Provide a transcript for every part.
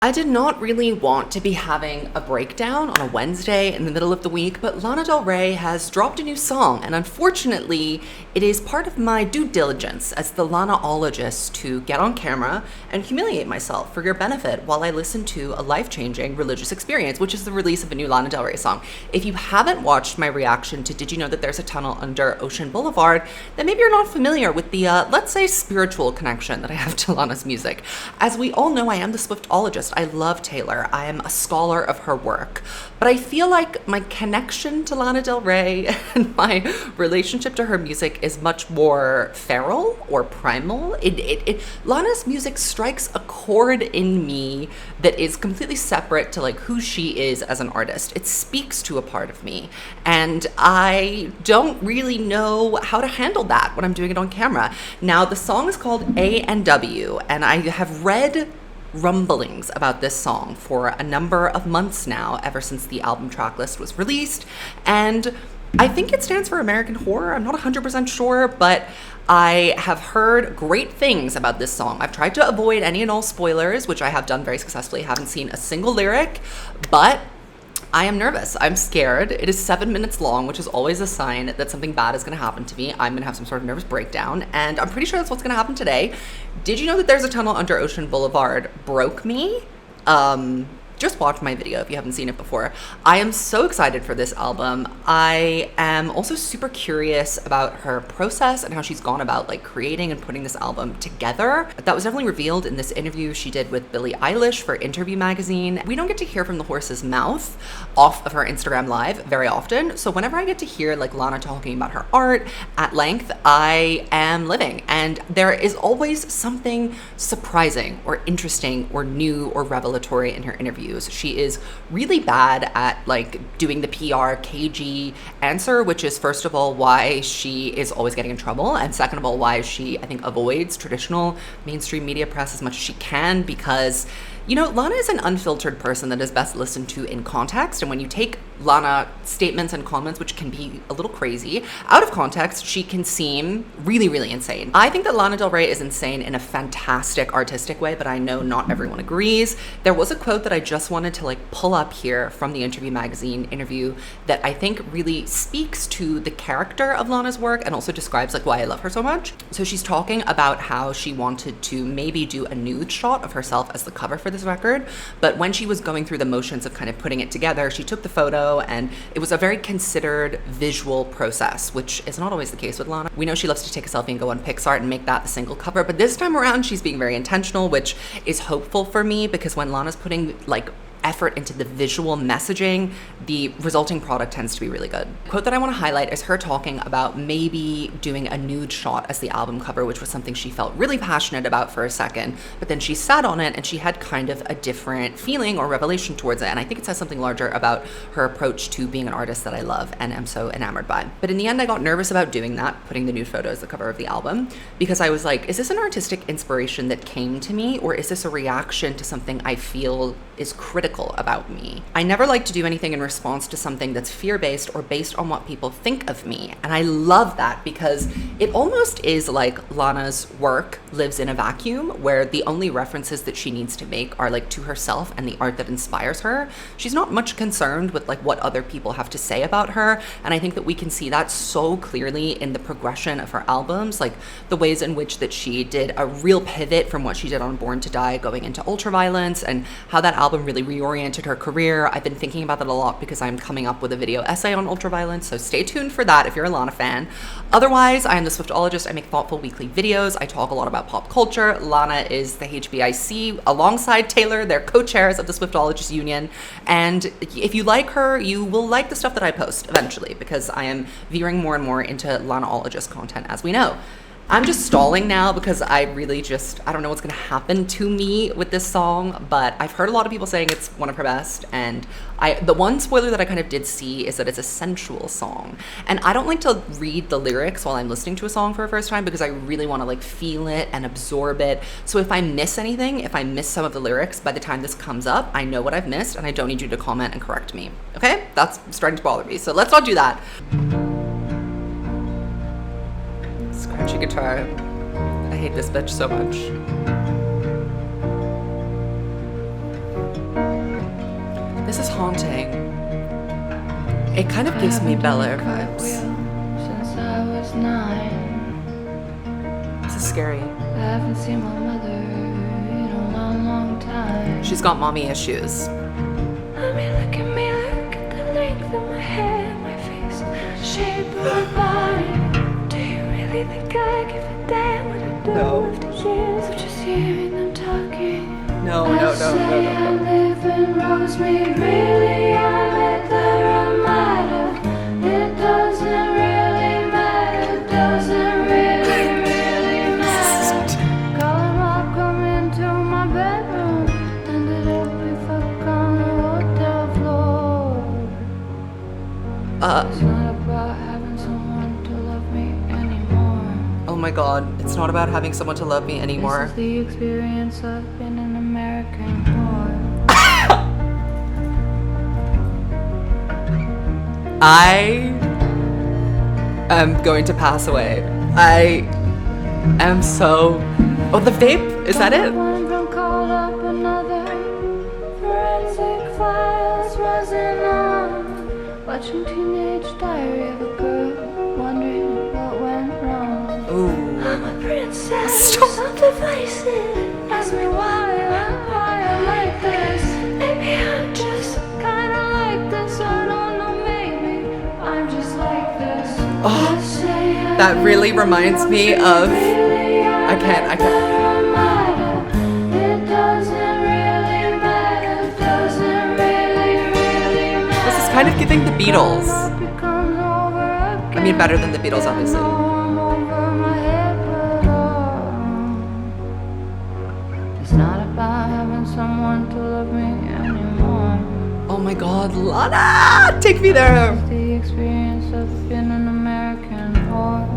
I did not really want to be having a breakdown on a Wednesday in the middle of the week, but Lana Del Rey has dropped a new song, and unfortunately, it is part of my due diligence as the lanaologist to get on camera and humiliate myself for your benefit while I listen to a life-changing religious experience, which is the release of a new Lana Del Rey song. If you haven't watched my reaction to Did You Know That There's a Tunnel Under Ocean Boulevard, then maybe you're not familiar with the, let's say, spiritual connection that I have to Lana's music. As we all know, I am the Swiftologist. I love Taylor. I am a scholar of her work. But I feel like my connection to Lana Del Rey and my relationship to her music is much more feral or primal. Lana's music strikes a chord in me that is completely separate to like who she is as an artist. It speaks to a part of me. And I don't really know how to handle that when I'm doing it on camera. Now, the song is called A&W, and I have read rumblings about this song for a number of months now, ever since the album tracklist was released. And I think it stands for American Horror. I'm not 100% sure, but I have heard great things about this song. I've tried to avoid any and all spoilers, which I have done very successfully. I haven't seen a single lyric, but I am nervous. I'm scared. It is 7 minutes long, which is always a sign that something bad is going to happen to me. I'm going to have some sort of nervous breakdown, and I'm pretty sure that's what's going to happen today. Did You Know That There's a Tunnel Under Ocean Boulevard broke me? Just watch my video if you haven't seen it before. I am so excited for this album. I am also super curious about her process and how she's gone about like creating and putting this album together. That was definitely revealed in this interview she did with Billie Eilish for Interview Magazine. We don't get to hear from the horse's mouth off of her Instagram Live very often. So whenever I get to hear like Lana talking about her art at length, I am living. And there is always something surprising or interesting or new or revelatory in her interviews. She is really bad at like doing the PR KG answer, which is first of all why she is always getting in trouble, and second of all why she, I think, avoids traditional mainstream media press as much as she can, because you know, Lana is an unfiltered person that is best listened to in context. And when you take Lana statements and comments, which can be a little crazy, out of context, she can seem really, really insane. I think that Lana Del Rey is insane in a fantastic artistic way, but I know not everyone agrees. There was a quote that I just wanted to like pull up here from the Interview Magazine interview that I think really speaks to the character of Lana's work and also describes like why I love her so much. So she's talking about how she wanted to maybe do a nude shot of herself as the cover for this record, but when she was going through the motions of kind of putting it together, she took the photo, and it was a very considered visual process, which is not always the case with Lana. We know she loves to take a selfie and go on PixArt and make that the single cover, but this time around she's being very intentional, which is hopeful for me, because when Lana's putting like effort into the visual messaging, the resulting product tends to be really good. The quote that I want to highlight is her talking about maybe doing a nude shot as the album cover, which was something she felt really passionate about for a second, but then she sat on it and she had kind of a different feeling or revelation towards it. And I think it says something larger about her approach to being an artist that I love and am so enamored by. But in the end, I got nervous about doing that, putting the nude photo as the cover of the album, because I was like, is this an artistic inspiration that came to me, or is this a reaction to something I feel is critical about me? I never like to do anything in response to something that's fear-based or based on what people think of me. And I love that, because it almost is like Lana's work lives in a vacuum where the only references that she needs to make are like to herself and the art that inspires her. She's not much concerned with like what other people have to say about her. And I think that we can see that so clearly in the progression of her albums, like the ways in which that she did a real pivot from what she did on Born to Die going into Ultraviolence, and how that album really reoriented her career. I've been thinking about that a lot because I'm coming up with a video essay on Ultraviolence, so stay tuned for that if you're a Lana fan. Otherwise, I am the Swiftologist. I make thoughtful weekly videos. I talk a lot about pop culture. Lana is the HBIC alongside Taylor. They're co-chairs of the Swiftologist Union. And if you like her, you will like the stuff that I post eventually, because I am veering more and more into Lanaologist content, as we know. I'm just stalling now because I really I don't know what's gonna happen to me with this song, but I've heard a lot of people saying it's one of her best, and the one spoiler that I kind of did see is that it's a sensual song. And I don't like to read the lyrics while I'm listening to a song for the first time, because I really wanna like feel it and absorb it. So if I miss anything, if I miss some of the lyrics, by the time this comes up, I know what I've missed, and I don't need you to comment and correct me, okay? That's starting to bother me, so let's not do that. Scratchy guitar. I hate this bitch so much. This is haunting. It kind of gives me Bel Air vibes. Since I was 9. This is scary. I haven't seen my mother in a long, long time. She's got mommy issues. I mean, look at me, look at the length of my hair, my face, the shape of my body. Do you really think I give a damn what I do after years of just hearing them talking? No. I live in Rosemead, really, I'm at the Ramada. It doesn't really matter, doesn't really matter. Call him up, come into my bedroom, ended up we fuck on the hotel floor. It's not about having someone to love me anymore. Oh my god, it's not about having someone to love me anymore. This is the experience of being an American whore. I am going to pass away. I am so... Oh, the vape? Is that it? One from called up another. Forensic files wasn't on. Watching Teenage Diary of a Girl, wondering what went wrong. Ooh. I'm a princess. Stop. Some devices. Ask me why I'm like this. Maybe I'm just kinda like this. I don't know, maybe I'm just like this. Oh, that really reminds me of... I can't. It doesn't really matter, doesn't really matter. This is kind of giving the Beatles. Becomes over again. I mean, better than the Beatles, obviously. I'm over my head, but it's not about having someone to love me anymore. Oh my god, Lana! Take me there! It's the experience of being an American whore.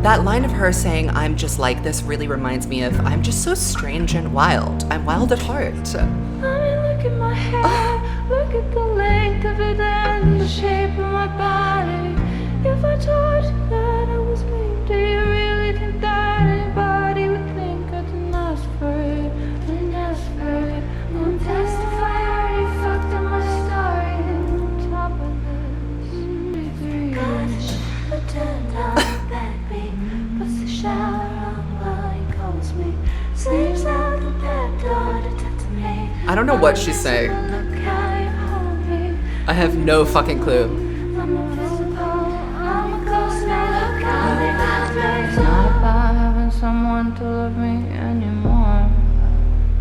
That line of her saying, I'm just like this, really reminds me of, I'm just so strange and wild. I'm wild at heart. I mean, look at my hair, look at the length of it and the shape of my body. If I told you that I was me, do you really think that anybody would think I didn't ask for it? Didn't ask for it. Won't testify, I already fucked up my story. And on top of this, gosh, I turned down the backbeat, puts the shower on while he calls me, sleeps out the back door to talk to me. I don't know what she's saying. I have no fucking clue. It's not about having someone to love me anymore.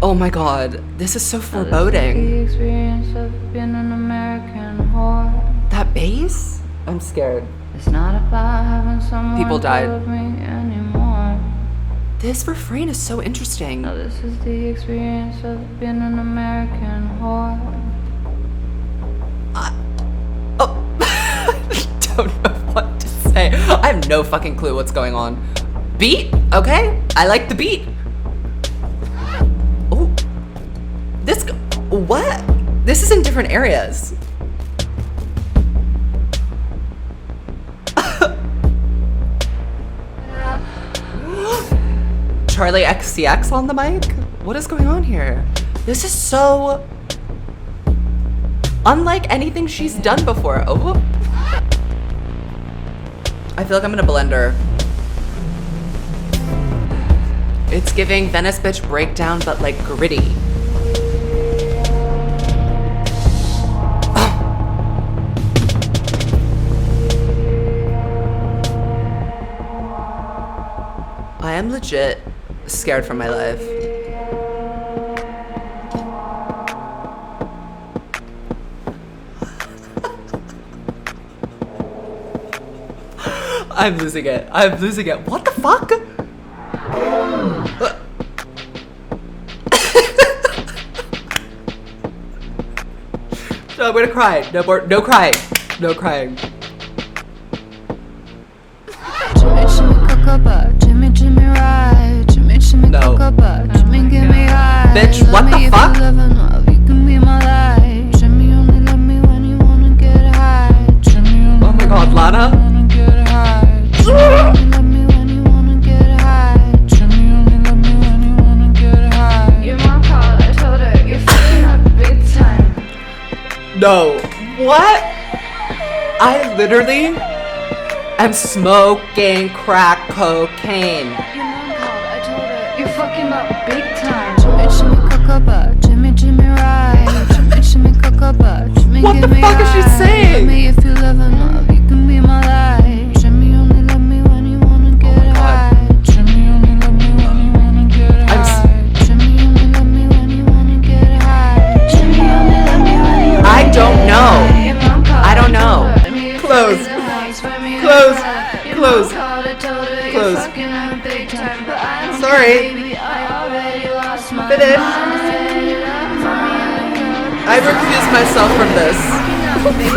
Oh my god, this is so This is foreboding. the experience of being an American whore. That bass? I'm scared. It's not about having someone People died. to love me anymore. This refrain is so interesting. No, this is the experience of being an American whore. Oh, I don't know what to say. I have no fucking clue what's going on. Beat, okay? I like the beat. Oh, what? This is in different areas. Charlie XCX on the mic? What is going on here? This is so unlike anything she's done before. Oh, I feel like I'm gonna blend her. It's giving Venice Bitch Breakdown, but like gritty. I am legit scared for my life. I'm losing it. I'm losing it. What the fuck? No, I'm gonna cry. No more. No crying. No crying. Jimmy, Jimmy, cocoa, Jimmy, Jimmy, ride. Jimmy, Jimmy, No. cocoa, Jimmy, give me high. Bitch, what Love the me if fuck? you love and love, you can be my life. Jimmy only love me when you wanna get high. Jimmy only Oh my god, Lana. wanna get high. Jimmy only love me when you wanna get high. Jimmy only love me when you wanna No. What? I literally am smoking crack cocaine. Your mom called, I told her, you're fucking up big time. Jimmy, Jimmy, cocoa, Jimmy, Jimmy, ride. Jimmy, Jimmy, cocoa, Jimmy, What the fuck is she saying? Love me if you love enough, you can be my life. Jimmy only love me when you wanna get high. Jimmy only love me when you wanna get high. Jimmy only love me when you wanna get high. Jimmy only love me when you wanna I don't know. get high. Your mom called, I don't know. I told her, you're Close. fucking nice, find me Close. outside. Your Close. mom called, I told her, Close. you're fucking up big time, but I don't Sorry. care, baby, I already lost my Finish. mind. I refuse myself from this.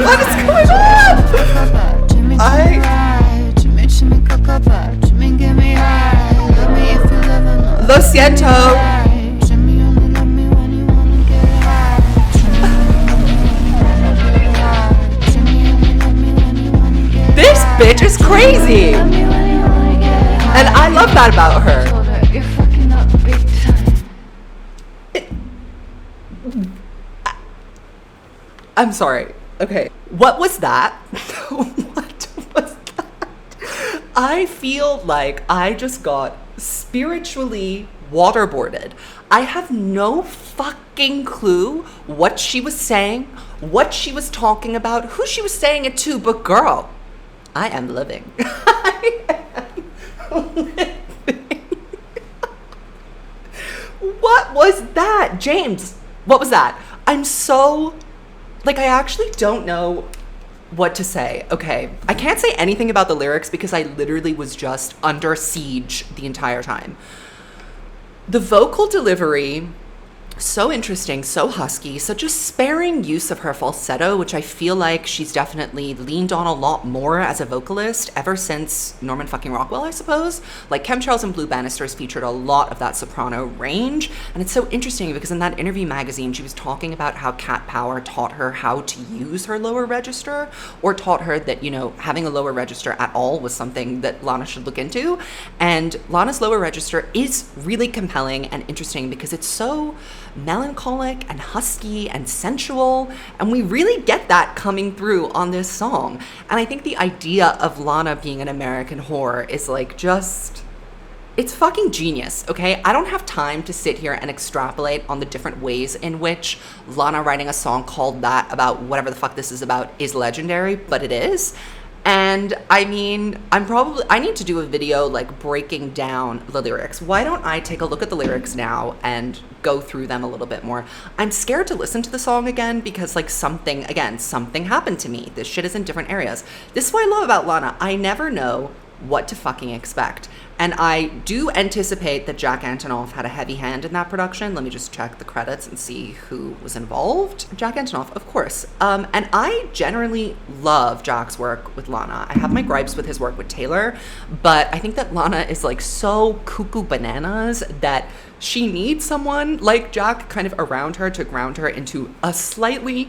What is going on? Lo siento. This bitch is crazy. And I love that about her. You're fucking up big time. I'm sorry. Okay. What was that? What was that? I feel like I just got spiritually waterboarded. I have no fucking clue what she was saying, what she was talking about, who she was saying it to, but girl, I am living. I am living. What was that? James, what was that? I'm so, like, I actually don't know what to say. Okay, I can't say anything about the lyrics because I literally was just under siege the entire time. The vocal delivery, so interesting, so husky, such a sparing use of her falsetto, which I feel like she's definitely leaned on a lot more as a vocalist ever since Norman fucking Rockwell, I suppose. Like Chemtrails and Blue Banisters featured a lot of that soprano range. And it's so interesting because in that interview magazine, she was talking about how Cat Power taught her how to use her lower register, or taught her that, you know, having a lower register at all was something that Lana should look into. And Lana's lower register is really compelling and interesting because it's so melancholic and husky and sensual, and we really get that coming through on this song. And I think the idea of Lana being an American whore is like just, it's fucking genius, okay? I don't have time to sit here and extrapolate on the different ways in which Lana writing a song called that about whatever the fuck this is about is legendary, but it is. And I mean, I need to do a video like breaking down the lyrics. Why don't I take a look at the lyrics now and go through them a little bit more? I'm scared to listen to the song again because like something happened to me. This shit is in different areas. This is what I love about Lana. I never know what to fucking expect. And I do anticipate that Jack Antonoff had a heavy hand in that production. Let me just check the credits and see who was involved. Jack Antonoff, of course. And I generally love Jack's work with Lana. I have my gripes with his work with Taylor, but I think that Lana is like so cuckoo bananas that she needs someone like Jack kind of around her to ground her into a slightly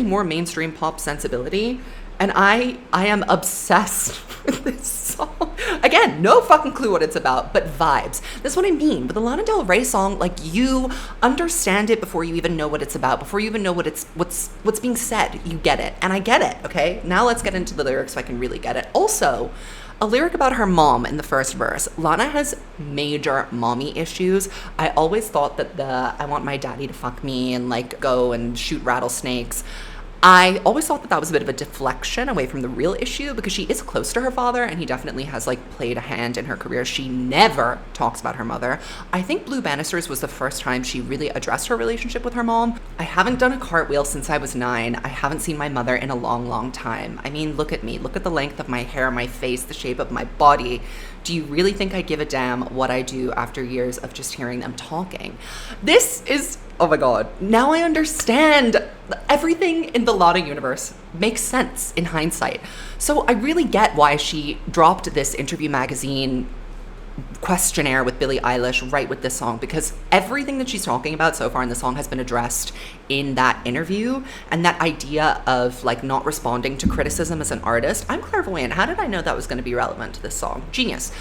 more mainstream pop sensibility. And I am obsessed with this song. Again, no fucking clue what it's about, but vibes. That's what I mean. With the Lana Del Rey song, like you understand it before you even know what it's about, before you even know what's being said. You get it. And I get it, okay? Now let's get into the lyrics so I can really get it. Also, a lyric about her mom in the first verse. Lana has major mommy issues. I always thought that I want my daddy to fuck me and like go and shoot rattlesnakes. I always thought that was a bit of a deflection away from the real issue because she is close to her father and he definitely has like played a hand in her career. She never talks about her mother. I think Blue Banisters was the first time she really addressed her relationship with her mom. I haven't done a cartwheel since I was 9. I haven't seen my mother in a long, long time. I mean, look at me. Look at the length of my hair, my face, the shape of my body. Do you really think I give a damn what I do after years of just hearing them talking? This is, oh my God. Now I understand. Everything in the Lana universe makes sense in hindsight. So I really get why she dropped this interview magazine questionnaire with Billie Eilish right with this song, because everything that she's talking about so far in the song has been addressed in that interview. And that idea of like not responding to criticism as an artist, I'm clairvoyant. How did I know that was going to be relevant to this song? Genius.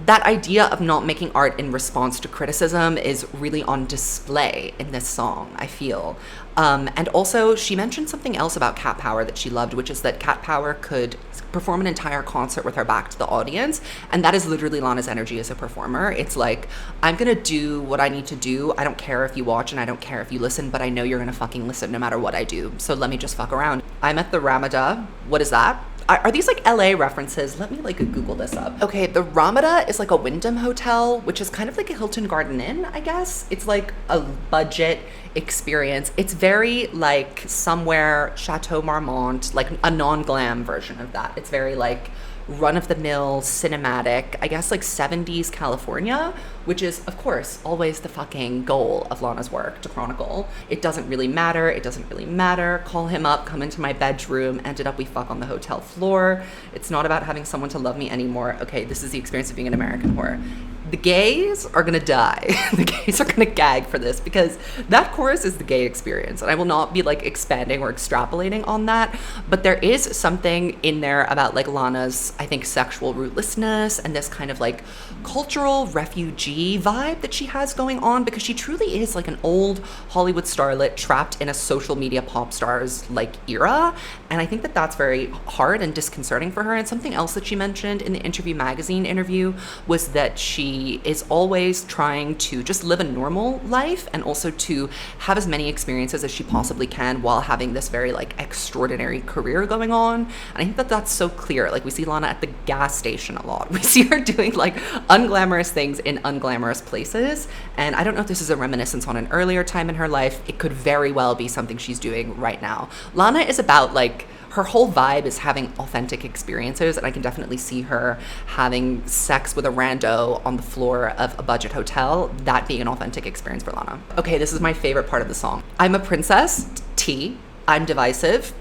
that idea of not making art in response to criticism is really on display in this song, I feel. And also, she mentioned something else about Cat Power that she loved, which is that Cat Power could perform an entire concert with her back to the audience. And that is literally Lana's energy as a performer. It's like, I'm going to do what I need to do. I don't care if you watch and I don't care if you listen, but I know you're going to fucking listen no matter what I do. So let me just fuck around. I'm at the Ramada. What is that? Are these like LA references? Let me like Google this up. Okay, the Ramada is like a Wyndham hotel, which is kind of like a Hilton Garden Inn, I guess. It's like a budget experience. It's very like somewhere Chateau Marmont, like a non-glam version of that. It's very like run-of-the-mill cinematic, I guess like 70s California, which is of course always the fucking goal of Lana's work, to chronicle. It doesn't really matter, call him up, come into my bedroom, ended up we fuck on the hotel floor. It's not about having someone to love me anymore. Okay, this is the experience of being an American whore. The gays are gonna die. The gays are gonna gag for this, because that chorus is the gay experience, and I will not be like expanding or extrapolating on that, but there is something in there about like Lana's, I think, sexual rootlessness and this kind of like cultural refugee vibe that she has going on, because she truly is like an old Hollywood starlet trapped in a social media pop stars like era, and I think that that's very hard and disconcerting for her. And something else that she mentioned in the Interview magazine interview was that she is always trying to just live a normal life and also to have as many experiences as she possibly can while having this very like extraordinary career going on. And I think that that's so clear. Like, we see Lana at the gas station a lot. We see her doing like unglamorous things in unglamorous places. And I don't know if this is a reminiscence on an earlier time in her life. It could very well be something she's doing right now. Lana is about like, her whole vibe is having authentic experiences, and I can definitely see her having sex with a rando on the floor of a budget hotel, that being an authentic experience for Lana. Okay, this is my favorite part of the song. I'm a princess, T. I'm divisive,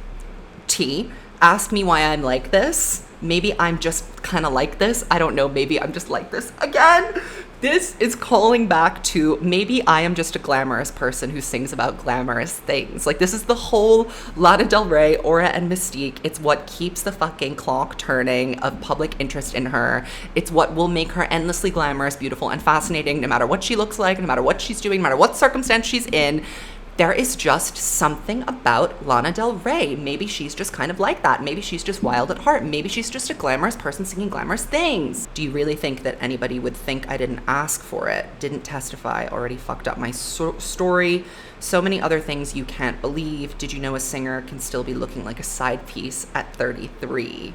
T. Ask me why I'm like this. Maybe I'm just kind of like this. I don't know, maybe I'm just like this again. This is calling back to maybe I am just a glamorous person who sings about glamorous things. Like, this is the whole Lana Del Rey aura and mystique. It's what keeps the fucking clock turning of public interest in her. It's what will make her endlessly glamorous, beautiful, and fascinating, no matter what she looks like, no matter what she's doing, no matter what circumstance she's in. There is just something about Lana Del Rey. Maybe she's just kind of like that. Maybe she's just wild at heart. Maybe she's just a glamorous person singing glamorous things. Do you really think that anybody would think I didn't ask for it? Didn't testify, already fucked up my story. So many other things you can't believe. Did you know a singer can still be looking like a side piece at 33?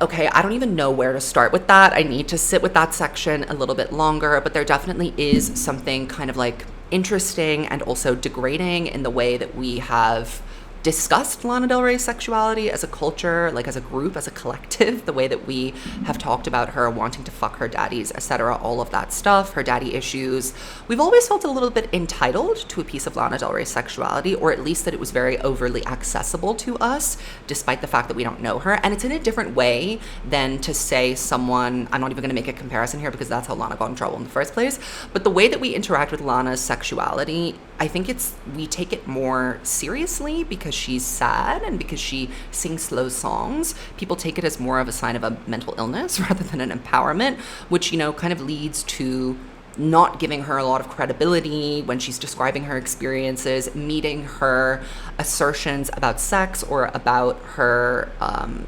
Okay, I don't even know where to start with that. I need to sit with that section a little bit longer, but there definitely is something kind of like interesting and also degrading in the way that we have discussed Lana Del Rey's sexuality as a culture, like as a group, as a collective, the way that we have talked about her wanting to fuck her daddies, etc., all of that stuff, her daddy issues. We've always felt a little bit entitled to a piece of Lana Del Rey's sexuality, or at least that it was very overly accessible to us, despite the fact that we don't know her. And it's in a different way than to say someone, I'm not even going to make a comparison here because that's how Lana got in trouble in the first place, but the way that we interact with Lana's sexuality, I think we take it more seriously because she's sad and because she sings slow songs. People take it as more of a sign of a mental illness rather than an empowerment, which, you know, kind of leads to not giving her a lot of credibility when she's describing her experiences, meeting her assertions about sex or about her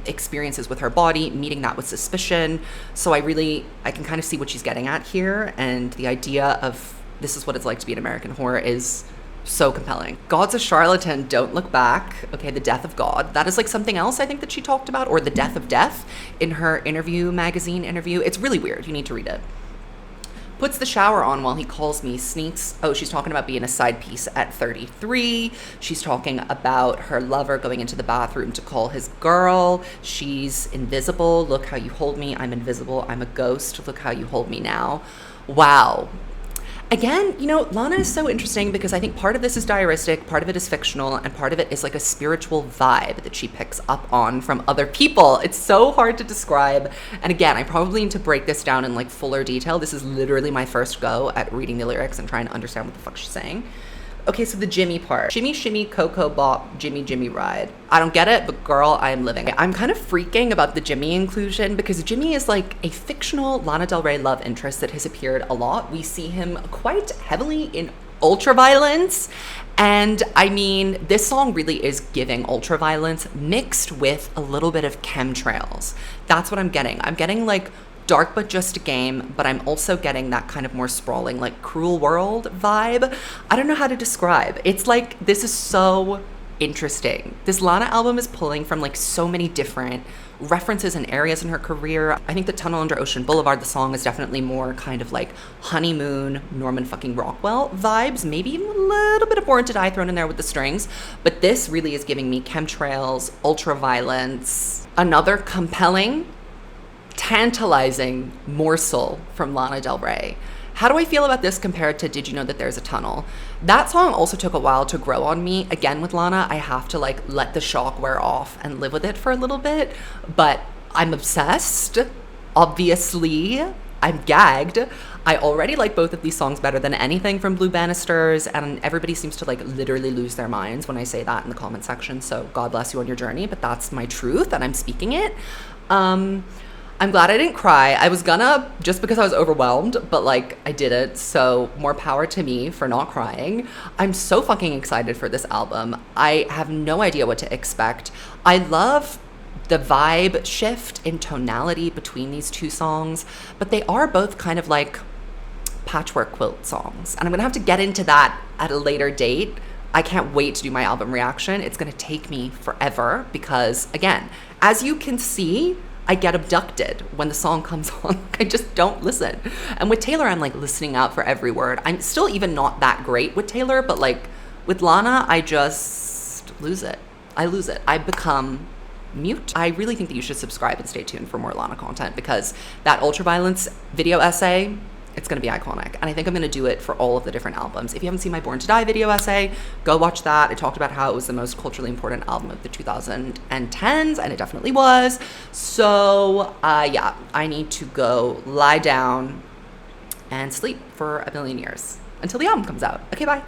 experiences with her body, meeting that with suspicion. So I can kind of see what she's getting at here, and the idea of this is what it's like to be an American whore is so compelling. God's a charlatan, don't look back. Okay, the death of God. That is like something else I think that she talked about, or the death of death in her Interview magazine interview. It's really weird. You need to read it. Puts the shower on while he calls me, sneaks. Oh, she's talking about being a side piece at 33. She's talking about her lover going into the bathroom to call his girl. She's invisible. Look how you hold me. I'm invisible. I'm a ghost. Look how you hold me now. Wow. Again, you know, Lana is so interesting because I think part of this is diaristic, part of it is fictional, and part of it is like a spiritual vibe that she picks up on from other people. It's so hard to describe. And again, I probably need to break this down in like fuller detail. This is literally my first go at reading the lyrics and trying to understand what the fuck she's saying. Okay, so the Jimmy part. Shimmy, shimmy, cocoa bop, Jimmy, Jimmy ride. I don't get it, but girl, I am living. I'm kind of freaking about the Jimmy inclusion because Jimmy is like a fictional Lana Del Rey love interest that has appeared a lot. We see him quite heavily in Ultraviolence. And I mean, this song really is giving Ultraviolence mixed with a little bit of chemtrails. That's what I'm getting. I'm getting like dark but just a game, but I'm also getting that kind of more sprawling, like Cruel World vibe. I don't know how to describe. It's like, this is so interesting. This Lana album is pulling from like so many different references and areas in her career. I think the Tunnel Under Ocean Boulevard, the song, is definitely more kind of like Honeymoon, Norman fucking Rockwell vibes, maybe even a little bit of Born to Die thrown in there with the strings, but this really is giving me chemtrails, Ultraviolence, another compelling, tantalizing morsel from Lana Del Rey. How do I feel about this compared to Did You Know That There's a Tunnel? That song also took a while to grow on me. Again, with Lana, I have to like let the shock wear off and live with it for a little bit, but I'm obsessed. Obviously, I'm gagged. I already like both of these songs better than anything from Blue Banisters, and everybody seems to like literally lose their minds when I say that in the comment section, so God bless you on your journey, but that's my truth and I'm speaking it. I'm glad I didn't cry. I was gonna, just because I was overwhelmed, but like I didn't, so more power to me for not crying. I'm so fucking excited for this album. I have no idea what to expect. I love the vibe shift in tonality between these two songs, but they are both kind of like patchwork quilt songs. And I'm gonna have to get into that at a later date. I can't wait to do my album reaction. It's gonna take me forever because, again, as you can see, I get abducted when the song comes on. I just don't listen. And with Taylor, I'm like listening out for every word. I'm still even not that great with Taylor, but like with Lana, I just lose it. I lose it. I become mute. I really think that you should subscribe and stay tuned for more Lana content because that Ultraviolence video essay, it's going to be iconic. And I think I'm going to do it for all of the different albums. If you haven't seen my Born to Die video essay, go watch that. I talked about how it was the most culturally important album of the 2010s, and it definitely was. So yeah, I need to go lie down and sleep for a million years until the album comes out. Okay, bye.